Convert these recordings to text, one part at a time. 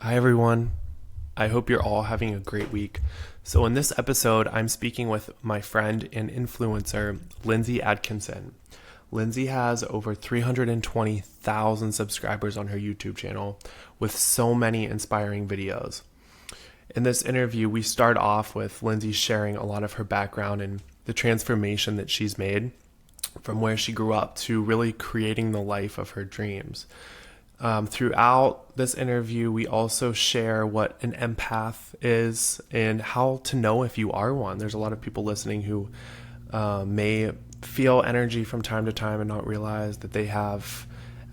Hi, everyone. I hope you're all having a great week. So, in this episode, I'm speaking with my friend and influencer, Lindsay Adkinson. Lindsay has over 320,000 subscribers on her YouTube channel with so many inspiring videos. In this interview, we start off with Lindsay sharing a lot of her background and the transformation that she's made from where she grew up to really creating the life of her dreams. Throughout this interview, we also share what an empath is and how to know if you are one. There's a lot of people listening who may feel energy from time to time and not realize that they have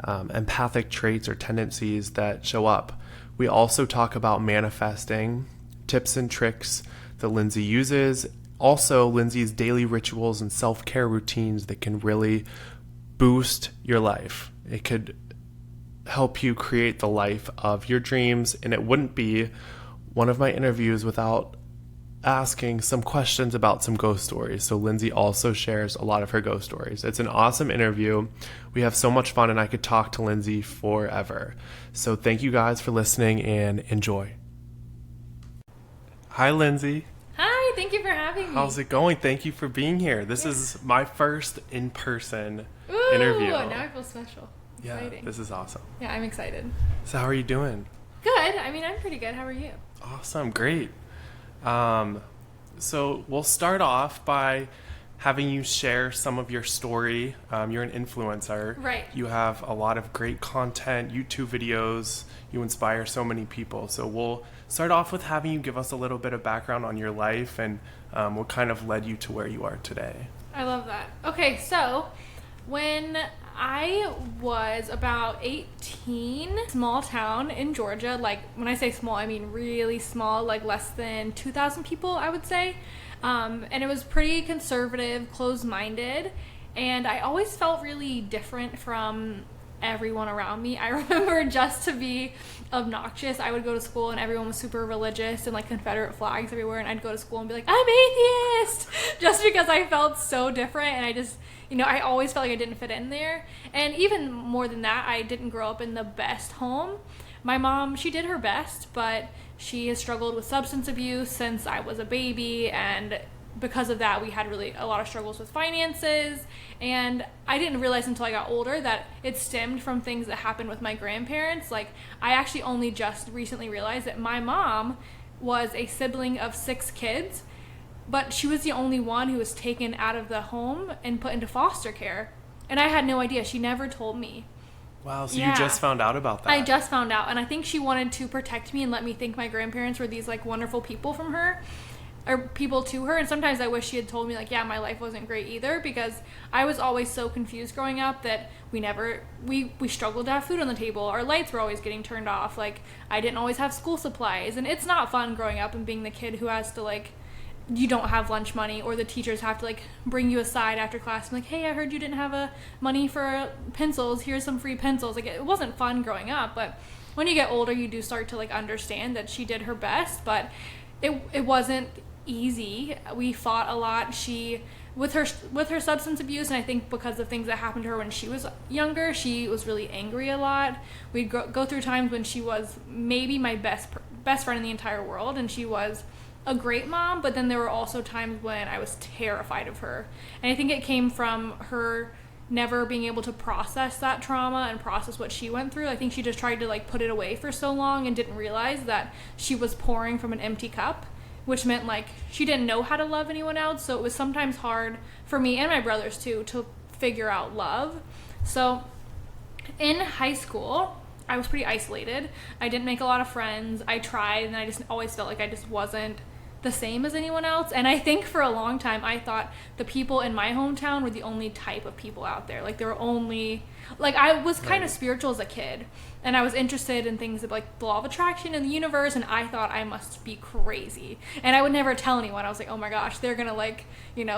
empathic traits or tendencies that show up. We also talk about manifesting, tips and tricks that Lindsay uses, also Lindsay's daily rituals and self-care routines that can really boost your life. It could help you create the life of your dreams, and it wouldn't be one of my interviews without asking some questions about some ghost stories. So Lindsay also shares a lot of her ghost stories. It's an awesome interview. We have so much fun, and I could talk to Lindsay forever. So thank you guys for listening and enjoy. Hi, Lindsay. Hi, thank you for having me. How's it going? Thank you for being here. This is my first in-person interview. Now I feel special. Yeah, Exciting. this is awesome. Yeah, I'm excited. So how are you doing? Good. I mean, I'm pretty good. How are you? Awesome. Great. So we'll start off by having you share some of your story. You're an influencer. Right. You have a lot of great content, YouTube videos. You inspire so many people. So we'll start off with having you give us a little bit of background on your life and what kind of led you to where you are today. I love that. Okay, so when I was about 18, small town in Georgia, like when I say small, I mean really small, like less than 2,000 people, I would say. And it was pretty conservative, closed-minded, and I always felt really different from everyone around me. I remember, just to be obnoxious, I would go to school and everyone was super religious and like Confederate flags everywhere, and I'd go to school and be like, I'm atheist, just because I felt so different, and I just, I always felt like I didn't fit in there. And even more than that, I didn't grow up in the best home. My mom, she did her best, but she has struggled with substance abuse since I was a baby, and because of that, we had really a lot of struggles with finances. And I didn't realize until I got older that it stemmed from things that happened with my grandparents. Like, I actually only just recently realized that my mom was a sibling of 6 kids, but she was the only one who was taken out of the home and put into foster care. And I had no idea. She never told me. Wow, so you just found out about that. I just found out, and I think she wanted to protect me and let me think my grandparents were these like wonderful people from her, or people to her. And sometimes I wish she had told me, like, yeah, my life wasn't great either, because I was always so confused growing up that we struggled to have food on the table. Our lights were always getting turned off. Like, I didn't always have school supplies, and it's not fun growing up and being the kid who has to, like, you don't have lunch money, or the teachers have to like bring you aside after class and like, hey, I heard you didn't have money for pencils, here's some free pencils. Like, it wasn't fun growing up, but when you get older, you do start to like understand that she did her best, but it wasn't easy. We fought a lot. She with her substance abuse, and I think because of things that happened to her when she was younger, she was really angry a lot. We'd go through times when she was maybe my best friend in the entire world, and she was a great mom, but then there were also times when I was terrified of her. And I think it came from her never being able to process that trauma and process what she went through. I think she just tried to like put it away for so long and didn't realize that she was pouring from an empty cup, which meant like she didn't know how to love anyone else. So it was sometimes hard for me and my brothers too to figure out love. So in high school, I was pretty isolated. I didn't make a lot of friends. I tried, and I just always felt like I just wasn't the same as anyone else. And I think for a long time I thought the people in my hometown were the only type of people out there. Like, there were only, like, I was kind of spiritual as a kid, and I was interested in things like the law of attraction and the universe, and I thought I must be crazy. And I would never tell anyone. I was like, oh my gosh, they're gonna like,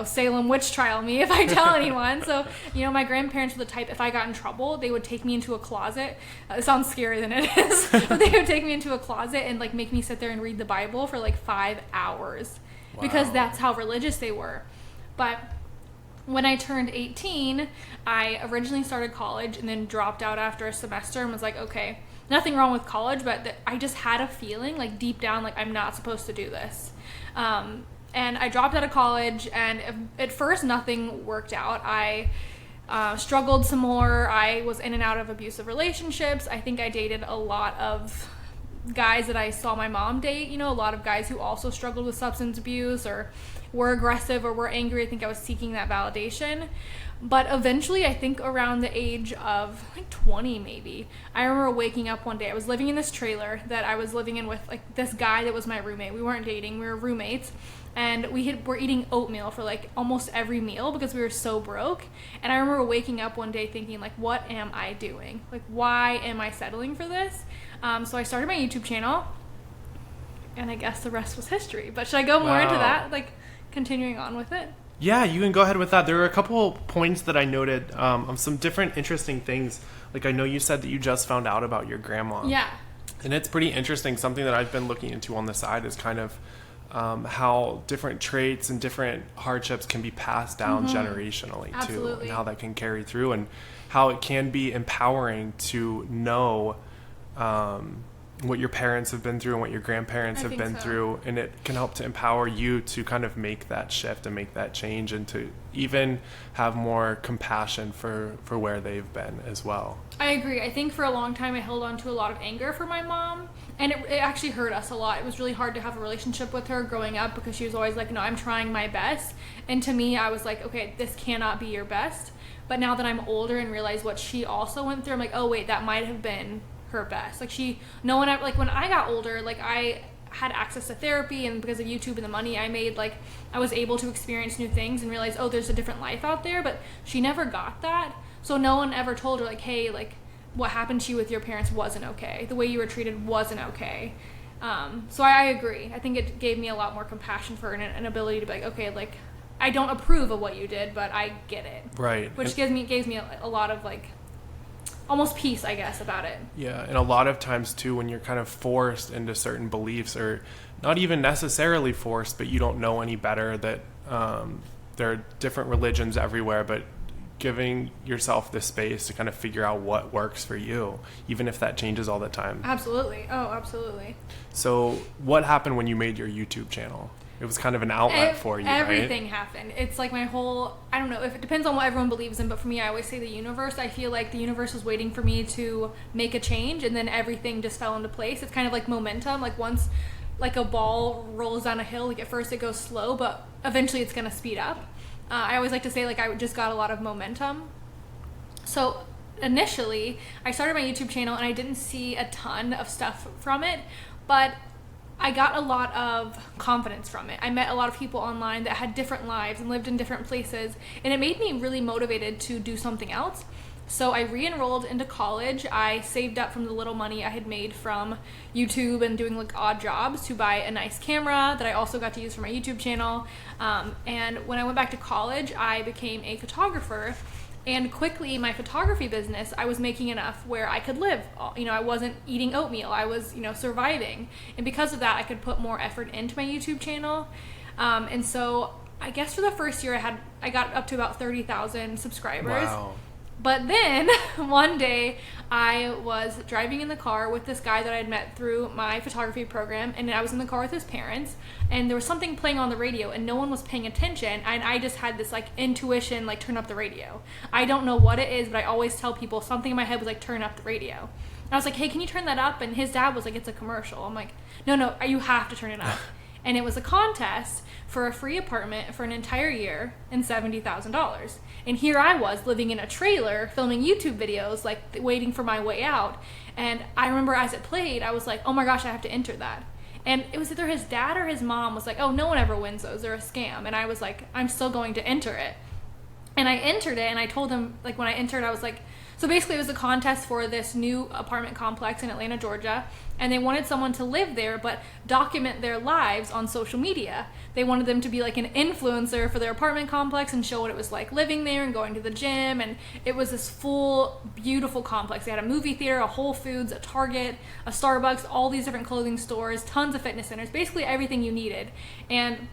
Salem witch trial me if I tell anyone. So, my grandparents were the type, if I got in trouble, they would take me into a closet. It sounds scarier than it is, but they would take me into a closet and like make me sit there and read the Bible for like 5 hours. Wow. Because that's how religious they were. But when I turned 18, I originally started college and then dropped out after a semester and was like, okay, nothing wrong with college, but I just had a feeling like deep down, like I'm not supposed to do this. And I dropped out of college, and at first nothing worked out. I struggled some more. I was in and out of abusive relationships. I think I dated a lot of guys that I saw my mom date, you know, a lot of guys who also struggled with substance abuse or were aggressive or were angry. I think I was seeking that validation. But eventually, I think around the age of like 20 maybe, I remember waking up one day. I was living in this trailer that I was living in with like this guy that was my roommate. We weren't dating, we were roommates. And were eating oatmeal for like almost every meal because we were so broke. And I remember waking up one day thinking like, what am I doing? Like, why am I settling for this? So I started my YouTube channel, and I guess the rest was history. But should I go more into that, like continuing on with it? Yeah, you can go ahead with that. There were a couple points that I noted, some different interesting things. Like I know you said that you just found out about your grandma. Yeah. And it's pretty interesting. Something that I've been looking into on the side is kind of how different traits and different hardships can be passed down generationally. Absolutely. Too, and how that can carry through, and how it can be empowering to know what your parents have been through and what your grandparents have been through, and it can help to empower you to kind of make that shift and make that change, and to even have more compassion for where they've been as well. I agree. I think for a long time I held on to a lot of anger for my mom, and it actually hurt us a lot. It was really hard to have a relationship with her growing up because she was always like, no, I'm trying my best. And to me, I was like, okay, this cannot be your best. But now that I'm older and realize what she also went through, I'm like, oh wait, that might have been her best. Like like when I got older, like I had access to therapy, and because of YouTube and the money I made, like I was able to experience new things and realize, oh, there's a different life out there. But she never got that. So no one ever told her like, hey, like what happened to you with your parents wasn't okay. The way you were treated wasn't okay. So I agree. I think it gave me a lot more compassion for her, and an ability to be like, okay, like I don't approve of what you did, but I get it. Right. Which gives me a lot of like almost peace, I guess, about it. Yeah, and a lot of times too, when you're kind of forced into certain beliefs, or not even necessarily forced, but you don't know any better, that there are different religions everywhere, but giving yourself the space to kind of figure out what works for you, even if that changes all the time. Absolutely. Oh, absolutely. So what happened when you made your YouTube channel? It was kind of an outlet for you, everything right? happened. It's like my whole, I don't know, if it depends on what everyone believes in, but for me, I always say the universe. I feel like the universe was waiting for me to make a change, and then everything just fell into place. It's kind of like momentum. Like once like a ball rolls down a hill, like at first it goes slow, but eventually it's going to speed up. I always like to say like I just got a lot of momentum. So initially, I started my YouTube channel and I didn't see a ton of stuff from it, but I got a lot of confidence from it. I met a lot of people online that had different lives and lived in different places, and it made me really motivated to do something else. So I re-enrolled into college. I saved up from the little money I had made from YouTube and doing like odd jobs to buy a nice camera that I also got to use for my YouTube channel. And when I went back to college, I became a photographer. And quickly, my photography business, I was making enough where I could live. You know, I wasn't eating oatmeal. I was, surviving. And because of that, I could put more effort into my YouTube channel. And so I guess for the first year, I got up to about 30,000 subscribers. Wow. But then one day I was driving in the car with this guy that I had met through my photography program, and I was in the car with his parents, and there was something playing on the radio and no one was paying attention, and I just had this like intuition, like turn up the radio. I don't know what it is, but I always tell people something in my head was like turn up the radio. And I was like, hey, can you turn that up? And his dad was like, it's a commercial. I'm like, no, you have to turn it up. And it was a contest for a free apartment for an entire year and $70,000. And here I was living in a trailer filming YouTube videos, like waiting for my way out. And I remember as it played, I was like, oh my gosh, I have to enter that. And it was either his dad or his mom was like, oh, no one ever wins those. They're a scam. And I was like, I'm still going to enter it. And I entered it, and I told them, like when I entered, I was like, so basically it was a contest for this new apartment complex in Atlanta, Georgia, and they wanted someone to live there but document their lives on social media. They wanted them to be like an influencer for their apartment complex and show what it was like living there and going to the gym, and it was this full, beautiful complex. They had a movie theater, a Whole Foods, a Target, a Starbucks, all these different clothing stores, tons of fitness centers, basically everything you needed. And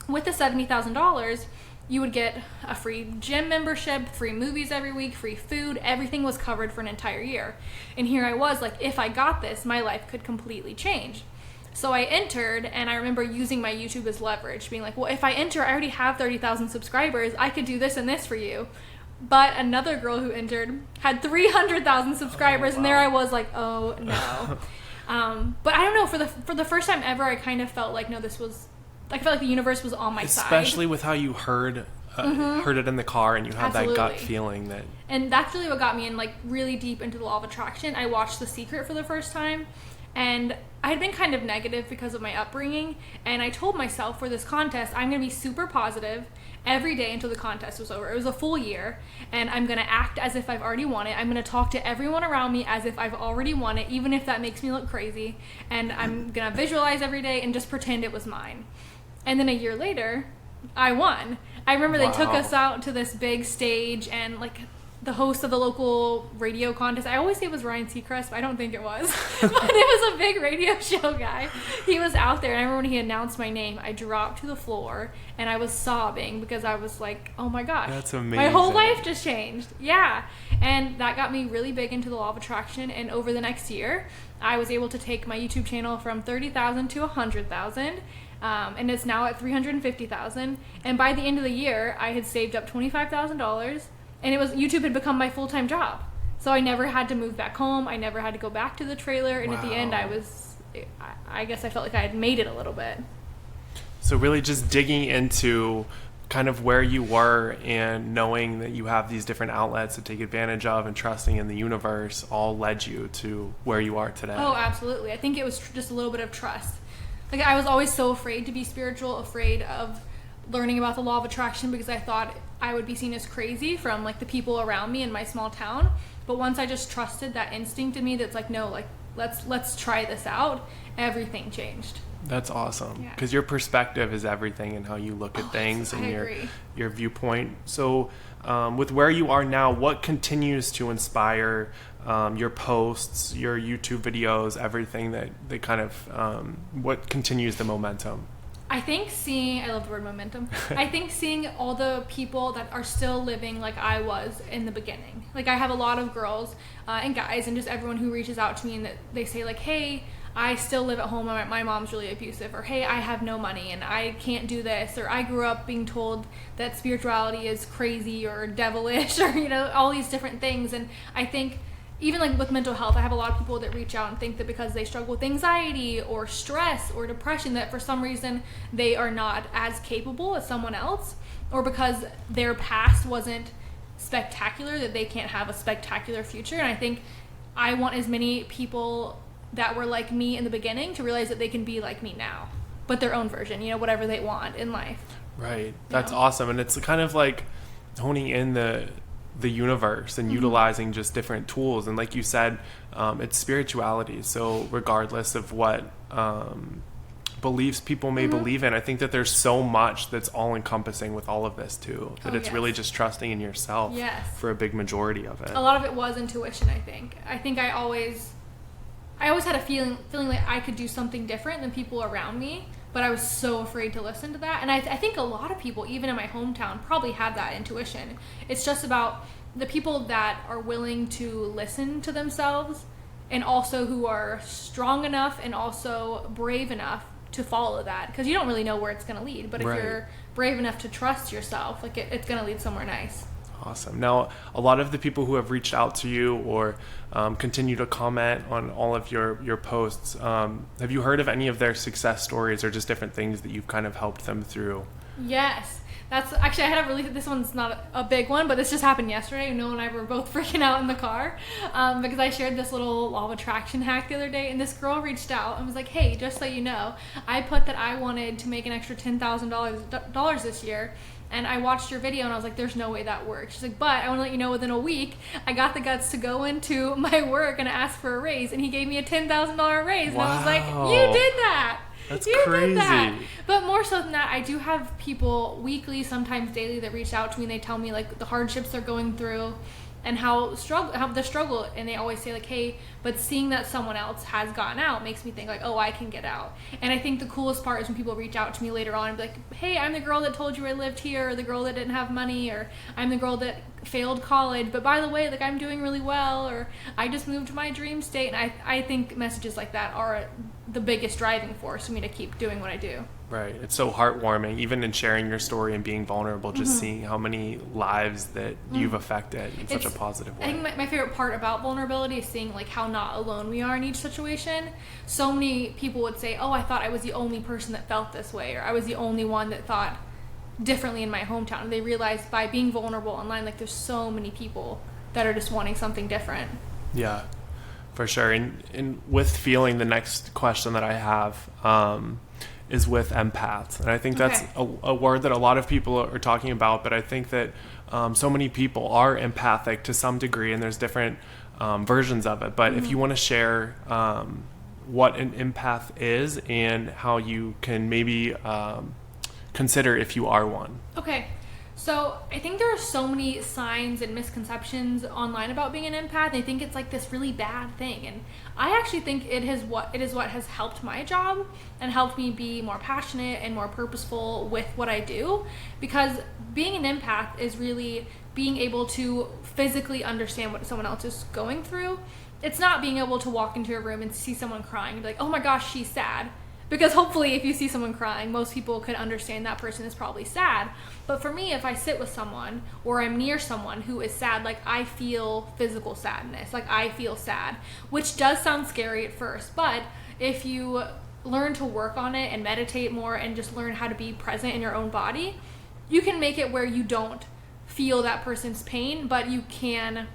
with the $70,000, you would get a free gym membership, free movies every week, free food. Everything was covered for an entire year. And here I was like, if I got this, my life could completely change. So I entered, and I remember using my YouTube as leverage, being like, well, if I enter, I already have 30,000 subscribers. I could do this and this for you. But another girl who entered had 300,000 subscribers, and there I was like, oh no. But I don't know, for the first time ever, I kind of felt like, no, this was, I felt like the universe was on my side. Especially with how you heard it in the car, and you had that gut feeling that. And that's really what got me in, like, really deep into the law of attraction. I watched The Secret for the first time, and I had been kind of negative because of my upbringing, and I told myself for this contest, I'm going to be super positive every day until the contest was over. It was a full year, and I'm going to act as if I've already won it. I'm going to talk to everyone around me as if I've already won it, even if that makes me look crazy, and I'm going to visualize every day and just pretend it was mine. And then a year later, I won. I remember they took us out to this big stage, and like the host of the local radio contest, I always say it was Ryan Seacrest, but I don't think it was. But it was a big radio show guy. He was out there, and I remember when he announced my name, I dropped to the floor, and I was sobbing because I was like, oh my gosh. That's amazing. My whole life just changed. Yeah. And that got me really big into the law of attraction, and over the next year, I was able to take my YouTube channel from 30,000 to 100,000. And it's now at 350,000. And by the end of the year, I had saved up $25,000, and YouTube had become my full-time job. So I never had to move back home. I never had to go back to the trailer. And at the end, I guess I felt like I had made it a little bit. So really just digging into kind of where you were and knowing that you have these different outlets to take advantage of and trusting in the universe all led you to where you are today. Oh, absolutely. I think it was just a little bit of trust. Like, I was always so afraid to be spiritual, afraid of learning about the law of attraction because I thought I would be seen as crazy from, like, the people around me in my small town. But once I just trusted that instinct in me that's like, no, like, let's try this out, everything changed. That's awesome. Because your perspective is everything and how you look at things and your viewpoint. So with where you are now, what continues to inspire your posts, your YouTube videos, everything that kind of, what continues the momentum? I think I love the word momentum. I think seeing all the people that are still living like I was in the beginning. Like, I have a lot of girls and guys and just everyone who reaches out to me and that they say like, hey, I still live at home and my mom's really abusive, or hey, I have no money and I can't do this, or I grew up being told that spirituality is crazy or devilish, or, you know, all these different things. And I think even like with mental health, I have a lot of people that reach out and think that because they struggle with anxiety or stress or depression, that for some reason they are not as capable as someone else, or because their past wasn't spectacular that they can't have a spectacular future. And I think I want as many people that were like me in the beginning to realize that they can be like me now, but their own version, you know, whatever they want in life. Right. That's awesome. And it's kind of like honing in the universe and utilizing just different tools. And like you said, it's spirituality. So regardless of what beliefs people may believe in, I think that there's so much that's all encompassing with all of this too, that it's really just trusting in yourself for a big majority of it. A lot of it was intuition, I think. I always had a feeling like I could do something different than people around me, but I was so afraid to listen to that. And I think a lot of people, even in my hometown, probably have that intuition. It's just about the people that are willing to listen to themselves, and also who are strong enough and also brave enough to follow that, because you don't really know where it's going to lead. But if you're brave enough to trust yourself, like it's going to lead somewhere nice. Awesome. Now, a lot of the people who have reached out to you or continue to comment on all of your posts, have you heard of any of their success stories or just different things that you've kind of helped them through? Yes. That's actually, I had a really, this one's not a big one, but this just happened yesterday. Noah and I were both freaking out in the car because I shared this little law of attraction hack the other day, and this girl reached out and was like, hey, just so you know, I put that I wanted to make an extra $10,000 this year. And I watched your video and I was like, there's no way that works. She's like, but I want to let you know within a week, I got the guts to go into my work and ask for a raise. And he gave me a $10,000 raise. And I was like, you did that. That's crazy. Did that. But more so than that, I do have people weekly, sometimes daily, that reach out to me and they tell me like the hardships they're going through. and how the struggle, and they always say like, hey, but seeing that someone else has gotten out makes me think like, oh, I can get out. And I think the coolest part is when people reach out to me later on and be like, hey, I'm the girl that told you I lived here, or the girl that didn't have money, or I'm the girl that failed college, but by the way, like, I'm doing really well, or I just moved to my dream state. And I think messages like that are the biggest driving force for me to keep doing what I do. Right. It's so heartwarming, even in sharing your story and being vulnerable, just seeing how many lives that you've affected in such a positive way. I think my favorite part about vulnerability is seeing like how not alone we are in each situation. So many people would say, oh, I thought I was the only person that felt this way, or I was the only one that thought differently in my hometown. And they realize by being vulnerable online, like, there's so many people that are just wanting something different. Yeah, for sure. And with feeling, the next question that I have is with empaths. And I think that's a word that a lot of people are talking about, but I think that so many people are empathic to some degree, and there's different versions of it. But if you want to share what an empath is and how you can maybe consider if you are one. Okay. So I think there are so many signs and misconceptions online about being an empath. I think it's like this really bad thing, and I actually think it is what has helped my job and helped me be more passionate and more purposeful with what I do. Because being an empath is really being able to physically understand what someone else is going through. It's not being able to walk into a room and see someone crying and be like, oh my gosh, she's sad. Because hopefully if you see someone crying, most people could understand that person is probably sad. But for me, if I sit with someone or I'm near someone who is sad, like, I feel physical sadness. Like, I feel sad, which does sound scary at first. But if you learn to work on it and meditate more and just learn how to be present in your own body, you can make it where you don't feel that person's pain, but you can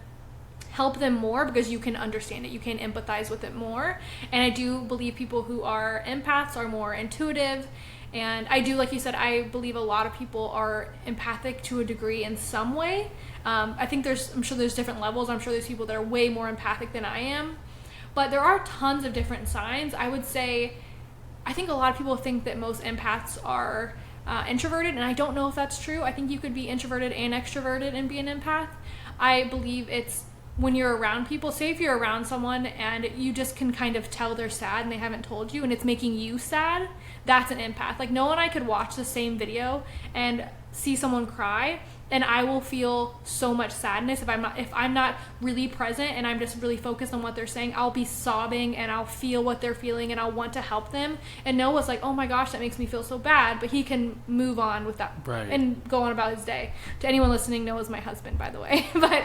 help them more because you can understand it. You can empathize with it more. And I do believe people who are empaths are more intuitive. And I do, like you said, I believe a lot of people are empathic to a degree in some way. I'm sure there's different levels. I'm sure there's people that are way more empathic than I am. But there are tons of different signs. I would say, I think a lot of people think that most empaths are introverted, and I don't know if that's true. I think you could be introverted and extroverted and be an empath. I believe it's when you're around people, say if you're around someone and you just can kind of tell they're sad and they haven't told you and it's making you sad, that's an empath. Like, Noah and I could watch the same video and see someone cry, and I will feel so much sadness if I'm not really present and I'm just really focused on what they're saying. I'll be sobbing and I'll feel what they're feeling and I'll want to help them. And Noah's like, oh my gosh, that makes me feel so bad, but he can move on with that and go on about his day. To anyone listening, Noah's my husband, by the way. But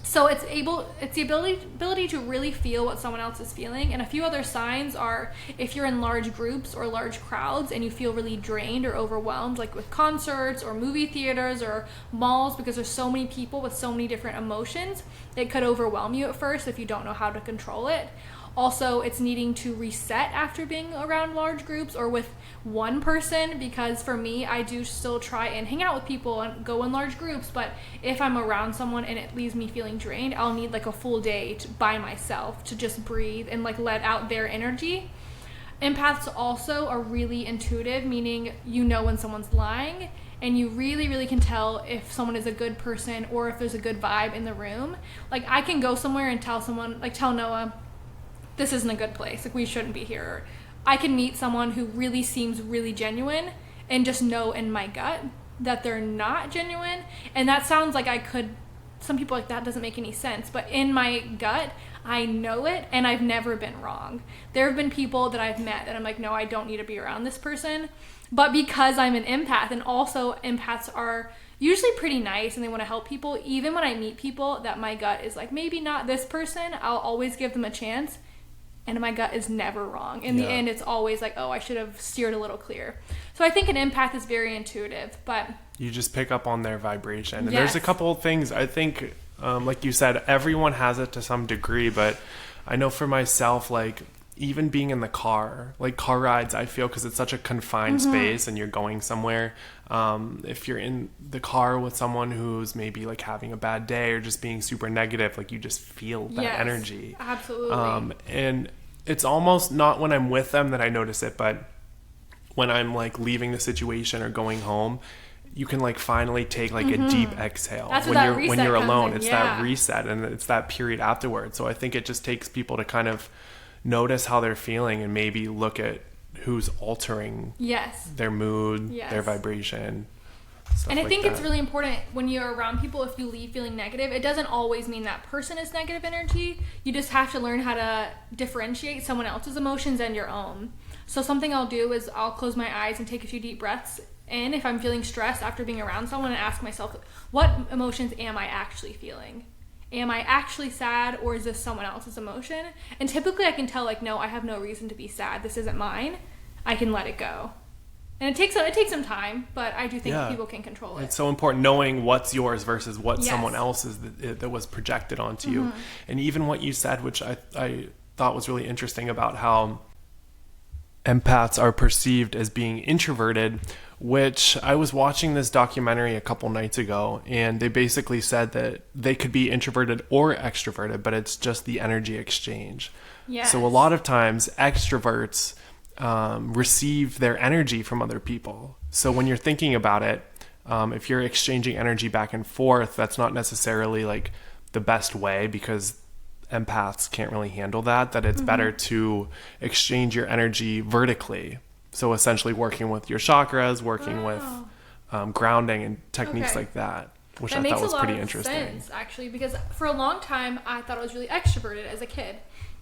so it's the ability to really feel what someone else is feeling. And a few other signs are if you're in large groups or large crowds and you feel really drained or overwhelmed, like with concerts or movie theaters or malls, because there's so many people with so many different emotions, it could overwhelm you at first if you don't know how to control it. Also, it's needing to reset after being around large groups or with one person, because for me, I do still try and hang out with people and go in large groups, but if I'm around someone and it leaves me feeling drained, I'll need like a full day by myself to just breathe and like let out their energy. Empaths also are really intuitive, meaning you know when someone's lying, and you really, really can tell if someone is a good person or if there's a good vibe in the room. Like, I can go somewhere and tell someone, like tell Noah, this isn't a good place, like, we shouldn't be here. I can meet someone who really seems really genuine and just know in my gut that they're not genuine. And that sounds like some people are like, that doesn't make any sense. But in my gut, I know it, and I've never been wrong. There have been people that I've met that I'm like, no, I don't need to be around this person. But because I'm an empath, and also empaths are usually pretty nice and they want to help people, even when I meet people that my gut is like, maybe not this person, I'll always give them a chance. And my gut is never wrong. In the end, it's always like, oh, I should have steered a little clear. So I think an empath is very intuitive, but you just pick up on their vibration. And there's a couple of things, I think, like you said, everyone has it to some degree, but I know for myself, like, even being in the car, like car rides, I feel, because it's such a confined space and you're going somewhere. If you're in the car with someone who's maybe like having a bad day or just being super negative, like, you just feel that energy. Absolutely. And it's almost not when I'm with them that I notice it, but when I'm like leaving the situation or going home, you can like finally take like a deep exhale That's when what that you're reset comes alone. in, It's yeah. that reset, and it's that period afterwards. So I think it just takes people to kind of notice how they're feeling and maybe look at who's altering Yes. their mood, Yes. their vibration. And I like think that. it's really important when you're around people, if you leave feeling negative, it doesn't always mean that person is negative energy. You just have to learn how to differentiate someone else's emotions and your own. So something I'll do is I'll close my eyes and take a few deep breaths in if I'm feeling stressed after being around someone, and ask myself, what emotions am I actually feeling? Am I actually sad, or is this someone else's emotion? And typically I can tell, like, no, I have no reason to be sad. This isn't mine. I can let it go. And it takes some time, but I do think people can control it. It's so important knowing what's yours versus what Yes. someone else's that was projected onto you. And even what you said, which I thought was really interesting, about how empaths are perceived as being introverted, which I was watching this documentary a couple nights ago, and they basically said that they could be introverted or extroverted, but it's just the energy exchange. Yes. So a lot of times extroverts receive their energy from other people. So when you're thinking about it, if you're exchanging energy back and forth, that's not necessarily like the best way, because empaths can't really handle that it's better to exchange your energy vertically. So essentially working with your chakras, working with grounding and techniques like that, which I thought was pretty interesting. That makes a lot of sense, actually, because for a long time I thought I was really extroverted as a kid.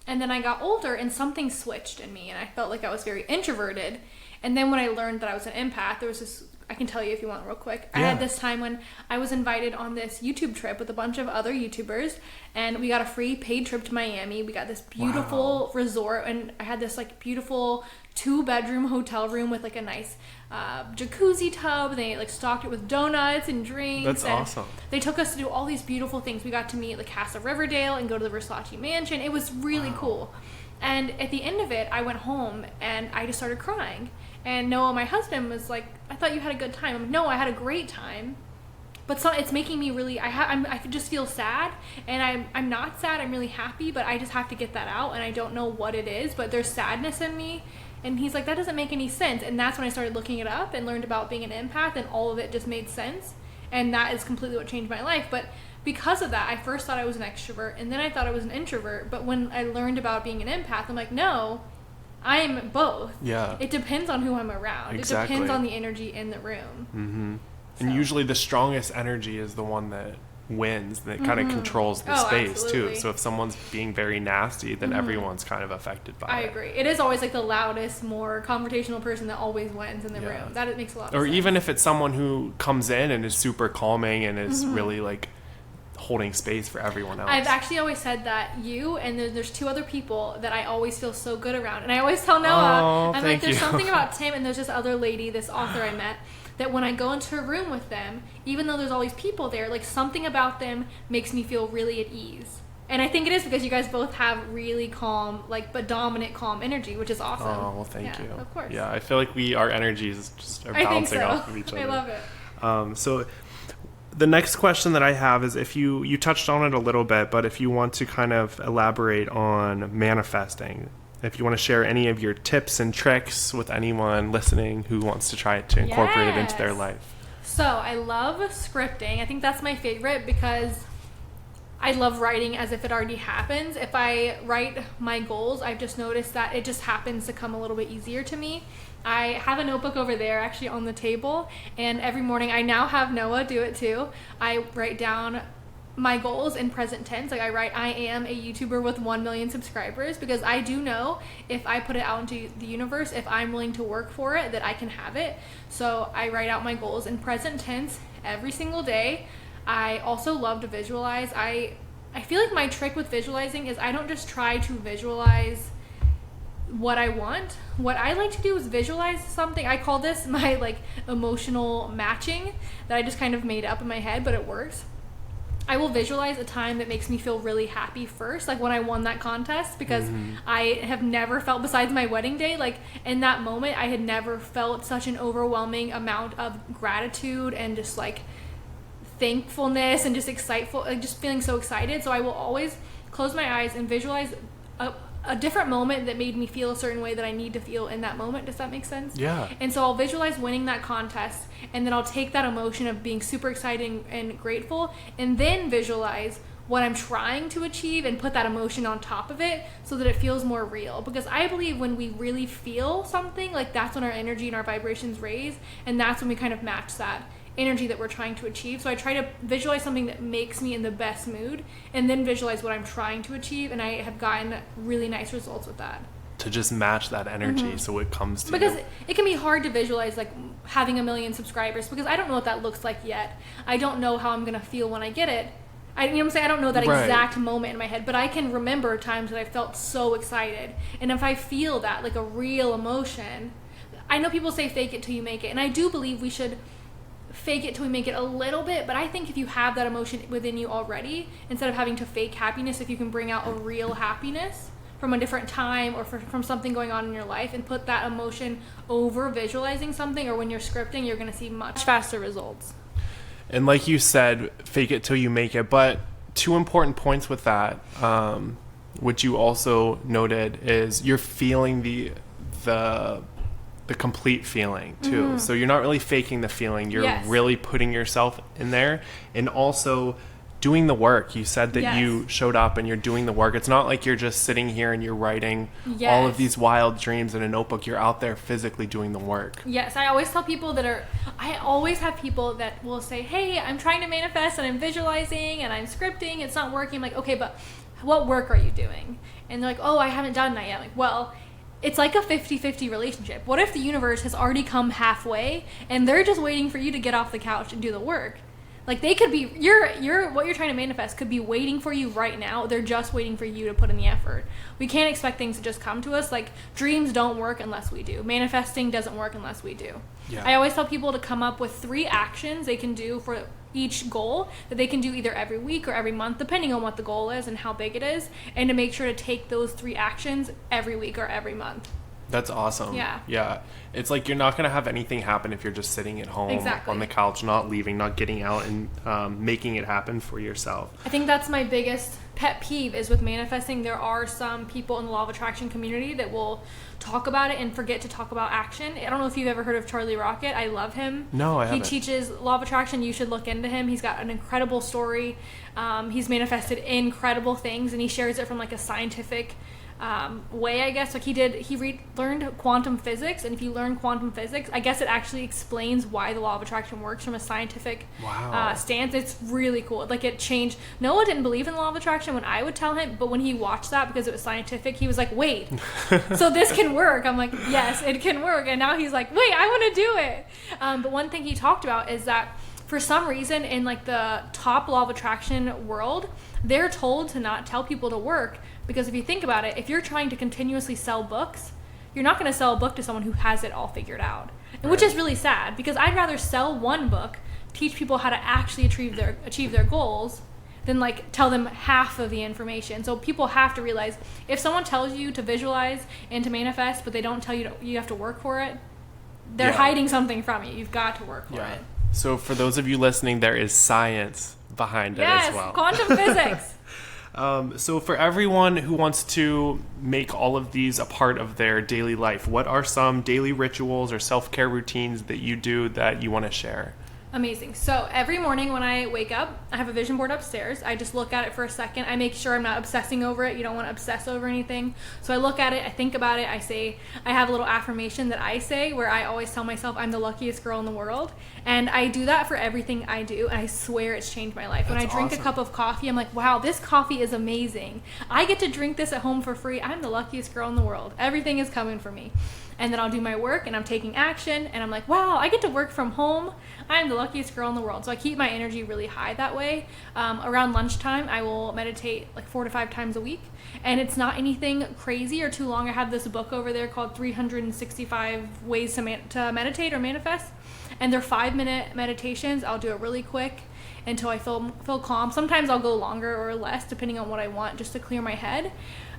And then I got older and something switched in me and I felt like I was very introverted. And then when I learned that I was an empath, there was this, I can tell you if you want real quick. I had this time when I was invited on this YouTube trip with a bunch of other YouTubers, and we got a free paid trip to Miami. We got this beautiful resort, and I had this like beautiful 2-bedroom hotel room with like a nice jacuzzi tub. They like stocked it with donuts and drinks. That's and awesome. They took us to do all these beautiful things. We got to meet the cast of Riverdale and go to the Versace mansion. It was really cool. And at the end of it, I went home and I just started crying. And Noah, my husband, was like, I thought you had a good time. I'm like, no, I had a great time. But it's making me really, I just feel sad. And I'm not sad, I'm really happy, but I just have to get that out. And I don't know what it is, but there's sadness in me. And he's like, that doesn't make any sense. And that's when I started looking it up and learned about being an empath, and all of it just made sense. And that is completely what changed my life. But because of that, I first thought I was an extrovert, and then I thought I was an introvert. But when I learned about being an empath, I'm like, no, I'm both. Yeah. It depends on who I'm around. Exactly. It depends on the energy in the room. Mm-hmm. And usually the strongest energy is the one that wins, that kind of controls the space absolutely. too. So if someone's being very nasty, then everyone's kind of affected by it. I agree. It is always like the loudest, more confrontational person that always wins in the room. That it makes a lot of sense. Or even if it's someone who comes in and is super calming and is really like holding space for everyone else. I've actually always said that you and there's 2 other people that I always feel so good around. And I always tell Noah, I'm like, there's something about Tim, and there's this other lady, this author I met, that when I go into a room with them, even though there's all these people there, like something about them makes me feel really at ease. And I think it is because you guys both have really calm, like, but dominant calm energy, which is awesome. Oh, well, thank you. Of course. Yeah, I feel like our energies just are bouncing off of each other. I love it. So the next question that I have is, if you touched on it a little bit, but if you want to kind of elaborate on manifesting, if you want to share any of your tips and tricks with anyone listening who wants to try to incorporate it into their life. So I love scripting. I think that's my favorite because I love writing as if it already happens. If I write my goals, I've just noticed that it just happens to come a little bit easier to me. I have a notebook over there actually on the table, and every morning, I now have Noah do it too. I write down my goals in present tense. Like I write, I am a YouTuber with 1 million subscribers, because I do know if I put it out into the universe, if I'm willing to work for it, that I can have it. So I write out my goals in present tense every single day. I also love to visualize. I feel like my trick with visualizing is I don't just try to visualize what I want. What I like to do is visualize something. I call this my like emotional matching that I just kind of made up in my head, but it works. I will visualize a time that makes me feel really happy first, like when I won that contest, because I have never felt, besides my wedding day, like in that moment, I had never felt such an overwhelming amount of gratitude and just like thankfulness and just just feeling so excited. So I will always close my eyes and visualize a different moment that made me feel a certain way that I need to feel in that moment. Does that make sense? Yeah. And so I'll visualize winning that contest, and then I'll take that emotion of being super excited and grateful, and then visualize what I'm trying to achieve and put that emotion on top of it so that it feels more real. Because I believe when we really feel something, like that's when our energy and our vibrations raise, and that's when we kind of match that energy that we're trying to achieve. So I try to visualize something that makes me in the best mood, and then visualize what I'm trying to achieve, and I have gotten really nice results with that. To just match that energy so it comes to because you. it can be hard to visualize like having 1 million subscribers, because I don't know what that looks like yet. I don't know how I'm gonna feel when I get it. You know what I'm saying? I don't know that exact moment in my head, but I can remember times that I felt so excited. And if I feel that, like a real emotion, I know people say fake it till you make it, and I do believe we should fake it till we make it a little bit, but I think if you have that emotion within you already, instead of having to fake happiness, if you can bring out a real happiness from a different time or from something going on in your life and put that emotion over visualizing something, or when you're scripting, you're going to see much faster results. And like you said, fake it till you make it. But 2 important points with that, which you also noted, is you're feeling the complete feeling too. So you're not really faking the feeling. You're really putting yourself in there, and also doing the work. You said that you showed up and you're doing the work. It's not like you're just sitting here and you're writing all of these wild dreams in a notebook. You're out there physically doing the work. Yes, I always tell people I always have people that will say, hey, I'm trying to manifest and I'm visualizing and I'm scripting. It's not working. I'm like, okay, but what work are you doing? And they're like, oh, I haven't done that yet. I'm like, well, it's like a 50-50 relationship. What if the universe has already come halfway and they're just waiting for you to get off the couch and do the work? Like, they could be, what you're trying to manifest could be waiting for you right now. They're just waiting for you to put in the effort. We can't expect things to just come to us. Like, dreams don't work unless we do. Manifesting doesn't work unless we do. Yeah. I always tell people to come up with 3 actions they can do for each goal that they can do either every week or every month, depending on what the goal is and how big it is, and to make sure to take those 3 actions every week or every month. That's awesome. Yeah. It's like you're not going to have anything happen if you're just sitting at home on the couch, not leaving, not getting out and making it happen for yourself. I think that's my biggest pet peeve is with manifesting. There are some people in the law of attraction community that will talk about it and forget to talk about action. I don't know if you've ever heard of Charlie Rocket. I love him. No, I haven't. He teaches law of attraction. You should look into him. He's got an incredible story. He's manifested incredible things, and he shares it from like a scientific way, I guess. Like he learned quantum physics, and if you learn quantum physics, I guess it actually explains why the law of attraction works from a scientific stance. It's really cool. Like, it changed. Noah didn't believe in the law of attraction when I would tell him, but when he watched that because it was scientific, he was like, wait, so this can work. I'm like, yes, it can work. And now he's like, wait, I want to do it. But one thing he talked about is that for some reason in like the top law of attraction world, they're told to not tell people to work. Because if you think about it, if you're trying to continuously sell books, you're not going to sell a book to someone who has it all figured out. And which is really sad, because I'd rather sell one book, teach people how to actually achieve their goals, than like tell them half of the information. So people have to realize, if someone tells you to visualize and to manifest, but they don't tell you you have to work for it, they're hiding something from you. You've got to work for it. So for those of you listening, there is science behind it as well. Yes, quantum physics. So for everyone who wants to make all of these a part of their daily life, what are some daily rituals or self-care routines that you do that you want to share? Amazing. So every morning when I wake up, I have a vision board upstairs. I just look at it for a second. I make sure I'm not obsessing over it. You don't want to obsess over anything. So I look at it, I think about it, I have a little affirmation that I say where I always tell myself I'm the luckiest girl in the world. And I do that for everything I do, and I swear it's changed my life. When I drink a cup of coffee, I'm like, wow, this coffee is amazing. I get to drink this at home for free. I'm the luckiest girl in the world. Everything is coming for me. And then I'll do my work, and I'm taking action, and I'm like, wow, I get to work from home. I'm the luckiest girl in the world. So I keep my energy really high that way. Around lunchtime, I will meditate like 4 to 5 times a week. And it's not anything crazy or too long. I have this book over there called 365 Ways to Meditate or Manifest. And they're 5-minute meditations. I'll do it really quick until I feel calm. Sometimes I'll go longer or less, depending on what I want, just to clear my head.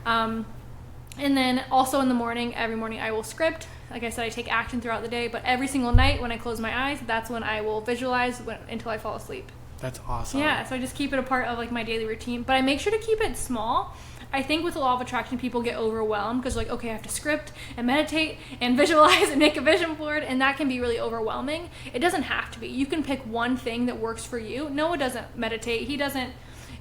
And then also in the morning, every morning I will script. Like I said, I take action throughout the day, but every single night when I close my eyes, that's when I will visualize until I fall asleep. That's awesome. Yeah, so I just keep it a part of like my daily routine, but I make sure to keep it small. I think with the law of attraction, people get overwhelmed because like, okay, I have to script and meditate and visualize and make a vision board, and that can be really overwhelming. It doesn't have to be. You can pick one thing that works for you. Noah doesn't meditate. He doesn't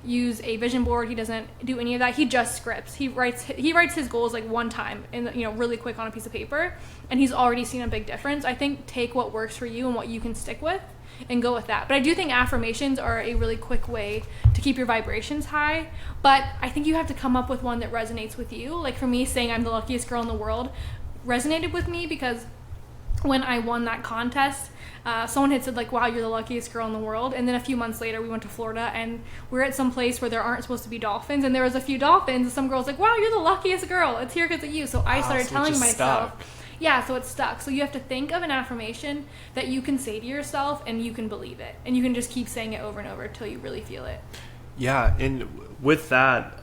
use a vision board. He doesn't do any of that. He just scripts. He writes his goals like one time and really quick on a piece of paper, and he's already seen a big difference. I think take what works for you and what you can stick with and go with that. But I do think affirmations are a really quick way to keep your vibrations high, but I think you have to come up with one that resonates with you. Like for me, saying I'm the luckiest girl in the world resonated with me because when I won that contest, someone had said like, wow, you're the luckiest girl in the world. And then a few months later we went to Florida and we're at some place where there aren't supposed to be dolphins, and there was a few dolphins, and some girl's like, wow, you're the luckiest girl, it's here because of you. So I started telling myself, so it's stuck. So you have to think of an affirmation that you can say to yourself and you can believe it, and you can just keep saying it over and over until you really feel it. Yeah, and with that,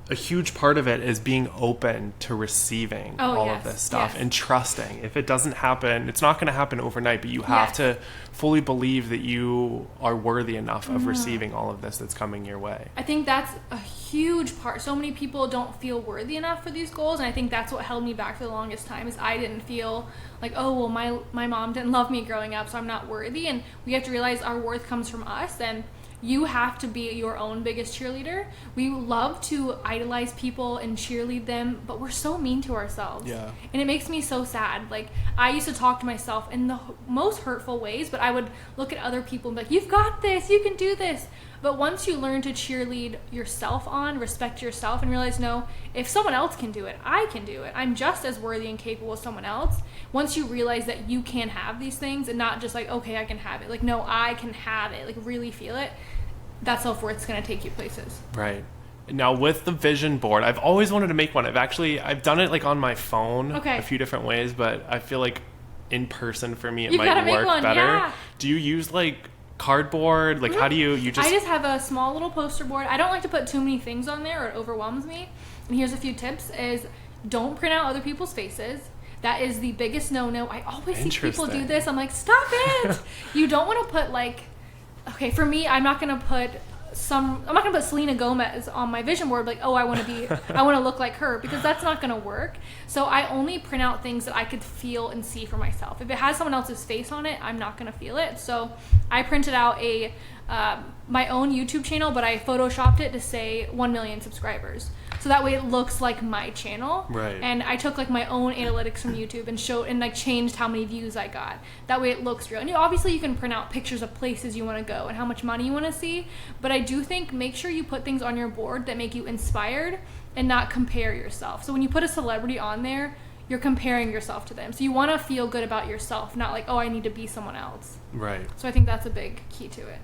a huge part of it is being open to receiving all of this stuff and trusting. If it doesn't happen, it's not going to happen overnight, but you have to fully believe that you are worthy enough of receiving all of this that's coming your way. I think that's a huge part. So many people don't feel worthy enough for these goals, and I think that's what held me back for the longest time, is I didn't feel like, oh, well, my mom didn't love me growing up, so I'm not worthy. And we have to realize our worth comes from us, and you have to be your own biggest cheerleader. We love to idolize people and cheerlead them, but we're so mean to ourselves. Yeah. And it makes me so sad. Like, I used to talk to myself in the most hurtful ways, but I would look at other people and be like, you've got this, you can do this. But once you learn to cheerlead yourself on, respect yourself, and realize, no, if someone else can do it, I can do it. I'm just as worthy and capable as someone else. Once you realize that you can have these things and not just like, okay, I can have it. Like, no, I can have it. Like, really feel it. That self-worth's going to take you places. Right. Now, with the vision board, I've always wanted to make one. I've done it like on my phone a few different ways, but I feel like in person for me, it might work better. Yeah. Do you use like cardboard? Like, how do you just... I just have a small little poster board. I don't like to put too many things on there or it overwhelms me. And here's a few tips is don't print out other people's faces. That is the biggest no-no. I always see people do this. I'm like, stop it. You don't want to put like... Okay, for me, I'm not gonna put Selena Gomez on my vision board like, oh, I want to look like her, because that's not gonna work. So I only print out things that I could feel and see for myself. If it has someone else's face on it, I'm not gonna feel it. So I printed out my own YouTube channel, but I photoshopped it to say 1 million subscribers. So that way it looks like my channel. Right. And I took like my own analytics from YouTube and like changed how many views I got. That way it looks real. And obviously you can print out pictures of places you want to go and how much money you want to see. But I do think make sure you put things on your board that make you inspired and not compare yourself. So when you put a celebrity on there, you're comparing yourself to them. So you want to feel good about yourself, not like, oh, I need to be someone else. Right. So I think that's a big key to it.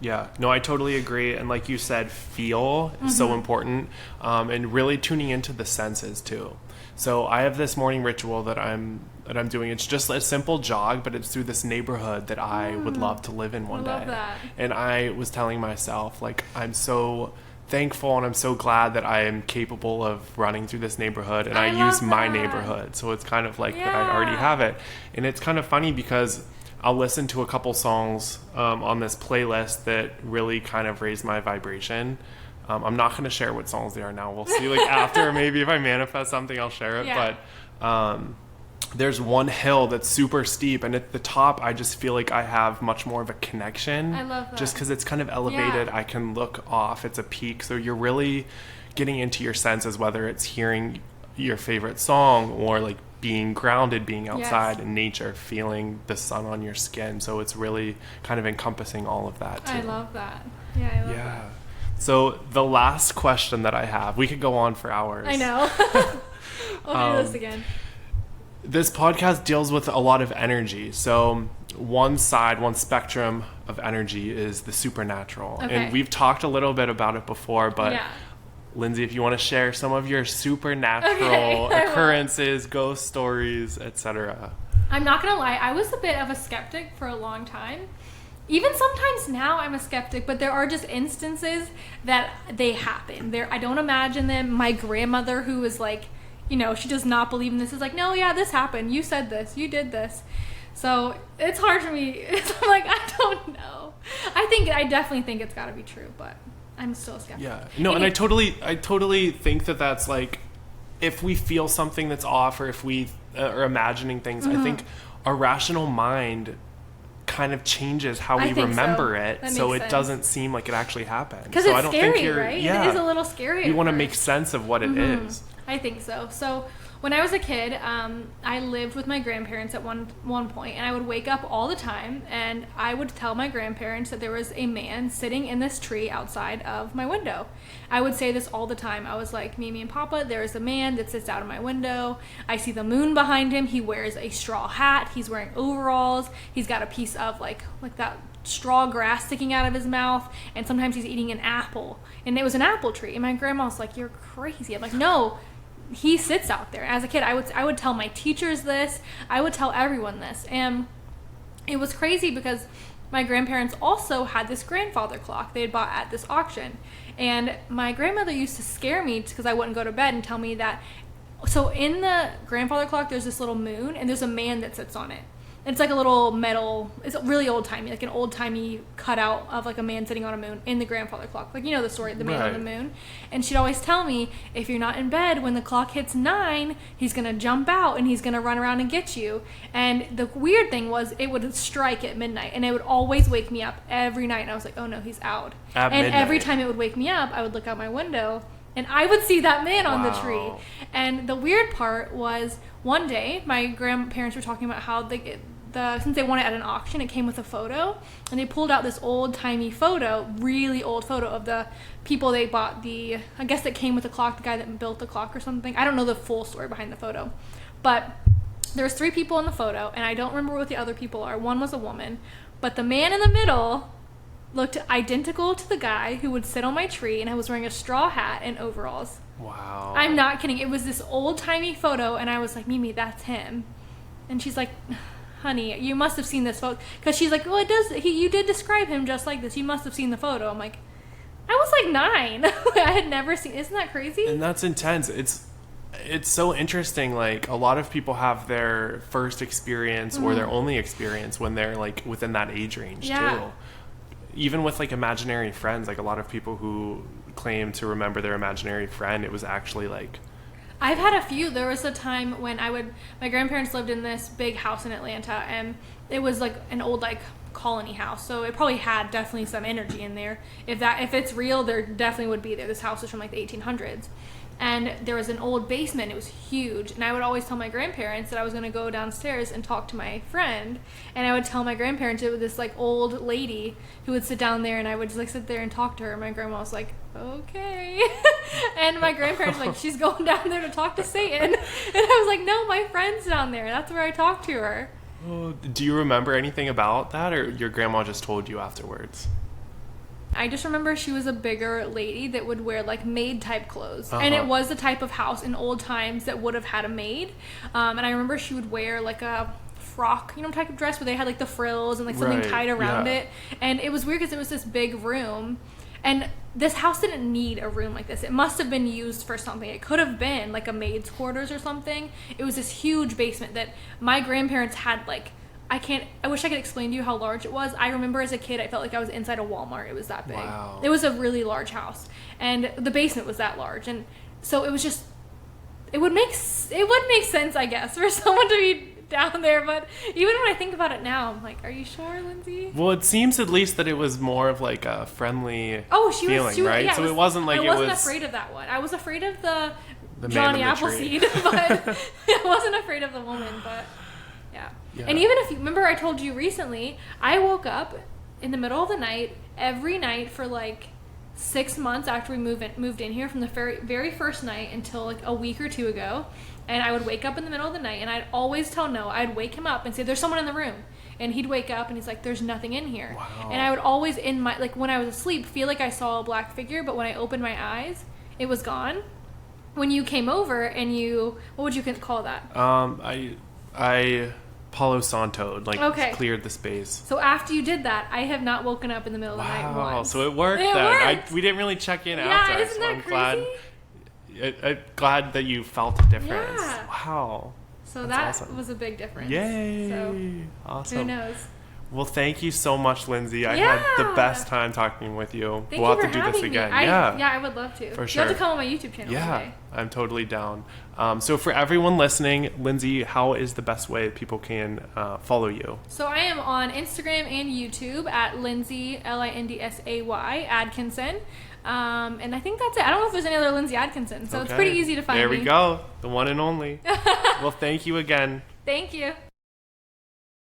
Yeah, no, I totally agree. And like you said, feel is so important, and really tuning into the senses too. So I have this morning ritual that I'm doing. It's just a simple jog, but it's through this neighborhood that I would love to live in one day. Love that. And I was telling myself, like, I'm so thankful and I'm so glad that I am capable of running through this neighborhood, and I use my neighborhood. So it's kind of like that I already have it. And it's kind of funny because I'll listen to a couple songs on this playlist that really kind of raise my vibration. I'm not going to share what songs they are now. We'll see like after, maybe if I manifest something, I'll share it. Yeah. But there's one hill that's super steep, and at the top, I just feel like I have much more of a connection. I love that. Just because it's kind of elevated, I can look off. It's a peak. So you're really getting into your senses, whether it's hearing your favorite song or like being grounded, being outside in nature, feeling the sun on your skin. So it's really kind of encompassing all of that too. I love that. Yeah, I love that. So the last question that I have, we could go on for hours. I know. I'll do this again. This podcast deals with a lot of energy. So one spectrum of energy is the supernatural. Okay. And we've talked a little bit about it before, but Lindsay, if you want to share some of your supernatural occurrences, ghost stories, etc. I'm not going to lie. I was a bit of a skeptic for a long time. Even sometimes now I'm a skeptic, but there are just instances that they happen. I don't imagine them. My grandmother, who is like, she does not believe in this, is like, no, yeah, this happened. You said this. You did this. So it's hard for me. I'm like, I don't know. I definitely think it's got to be true, but... I'm still skeptical. Yeah. No, and I totally think that that's like, if we feel something that's off, or if we are imagining things, I think our rational mind kind of changes how we remember it, so it doesn't seem like it actually happened. Because so it's scary, right? Yeah, it is a little scary. You want to make sense of what it is. I think so. So when I was a kid, I lived with my grandparents at one point, and I would wake up all the time, and I would tell my grandparents that there was a man sitting in this tree outside of my window. I would say this all the time. I was like, Mimi and Papa, there is a man that sits out of my window. I see the moon behind him. He wears a straw hat. He's wearing overalls. He's got a piece of like that straw grass sticking out of his mouth, and sometimes he's eating an apple. And it was an apple tree. And my grandma was like, you're crazy. I'm like, no. He sits out there. As a kid, I would tell my teachers this. I would tell everyone this. And it was crazy because my grandparents also had this grandfather clock they had bought at this auction. And my grandmother used to scare me because I wouldn't go to bed and tell me that. So in the grandfather clock, there's this little moon, and there's a man that sits on it. It's like a little metal, it's really old-timey, like an old-timey cutout of like a man sitting on a moon in the grandfather clock. Like, you know the story, the man on the moon. And she'd always tell me, if you're not in bed when the clock hits 9, he's going to jump out and he's going to run around and get you. And the weird thing was, it would strike at midnight, and it would always wake me up every night. And I was like, oh no, he's out. At and midnight. Every time it would wake me up, I would look out my window, and I would see that man on the tree. And the weird part was, one day, my grandparents were talking about how since they won it at an auction, it came with a photo, and they pulled out this old-timey photo, really old photo of the people they bought I guess that came with the clock, the guy that built the clock or something. I don't know the full story behind the photo, but there's 3 people in the photo, and I don't remember what the other people are. One was a woman, but the man in the middle looked identical to the guy who would sit on my tree, and I was wearing a straw hat and overalls. Wow. I'm not kidding. It was this old-timey photo, and I was like, Mimi, that's him. And she's like, honey, you must have seen this photo. Because she's like, well, you did describe him just like this. You must have seen the photo. I'm like, I was like 9. I had never seen. Isn't that crazy? And that's intense. It's so interesting. Like, a lot of people have their first experience or their only experience when they're like within that age range too. Even with like imaginary friends, like a lot of people who claim to remember their imaginary friend, it was actually like, I've had a few. There was a time when my grandparents lived in this big house in Atlanta, and it was like an old like colony house, so it probably had definitely some energy in there. If it's real, there definitely would be there. This house was from like the 1800s. And there was an old basement. It was huge. And I would always tell my grandparents that I was going to go downstairs and talk to my friend. And I would tell my grandparents it was this like old lady who would sit down there, and I would just like sit there and talk to her. My grandma was like, okay. And my grandparents were like, she's going down there to talk to Satan. And I was like, no, my friend's down there. That's where I talked to her. oh, do you remember anything about that, or your grandma just told you afterwards? I just remember she was a bigger lady that would wear like maid type clothes. And it was the type of house in old times that would have had a maid. And I remember she would wear like a frock, type of dress where they had like the frills and like something tied around it. And it was weird because it was this big room. And this house didn't need a room like this. It must have been used for something. It could have been like a maid's quarters or something. It was this huge basement that my grandparents had like, I wish I could explain to you how large it was. I remember as a kid, I felt like I was inside a Walmart. It was that big. Wow. It was a really large house. And the basement was that large. And so it was just, it would make sense, I guess, for someone to be down there. But even when I think about it now, I'm like, are you sure, Lindsay? Well, it seems at least that it was more of like a friendly feeling, right? Yeah, so it wasn't like I wasn't afraid of that one. I was afraid of the man Johnny in the Appleseed, but I wasn't afraid of the woman, but... Yeah. And even if you remember, I told you recently, I woke up in the middle of the night every night for like 6 months after we moved in here, from the very first night until like a week or 2 ago. And I would wake up in the middle of the night, and I'd always tell Noah, I'd wake him up and say, there's someone in the room. And he'd wake up and he's like, there's nothing in here. Wow. And I would always, when I was asleep, feel like I saw a black figure, but when I opened my eyes, it was gone. When you came over and what would you call that? I Palo Santo'd, cleared the space. So after you did that, I have not woken up in the middle of the night once. Wow, so it worked We didn't really check in after. Yeah, isn't that crazy? I'm glad that you felt a difference. Yeah. Wow. So That's that awesome. was a big difference. Yay. So, awesome. who knows? Well, thank you so much, Lindsay. I Yeah. had the best time talking with you. Thank We'll you have to for do this having me. again. Yeah, I would love to. For You sure. have to come on my YouTube channel one Yeah, day. I'm totally down. So for everyone listening, Lindsay, how is the best way people can follow you? So I am on Instagram and YouTube at Lindsay, Lindsay, Adkinson. And I think that's it. I don't know if there's any other Lindsay Adkinson, so it's Okay. pretty easy to find There me. we go. The one and only. Well, thank you again. Thank you.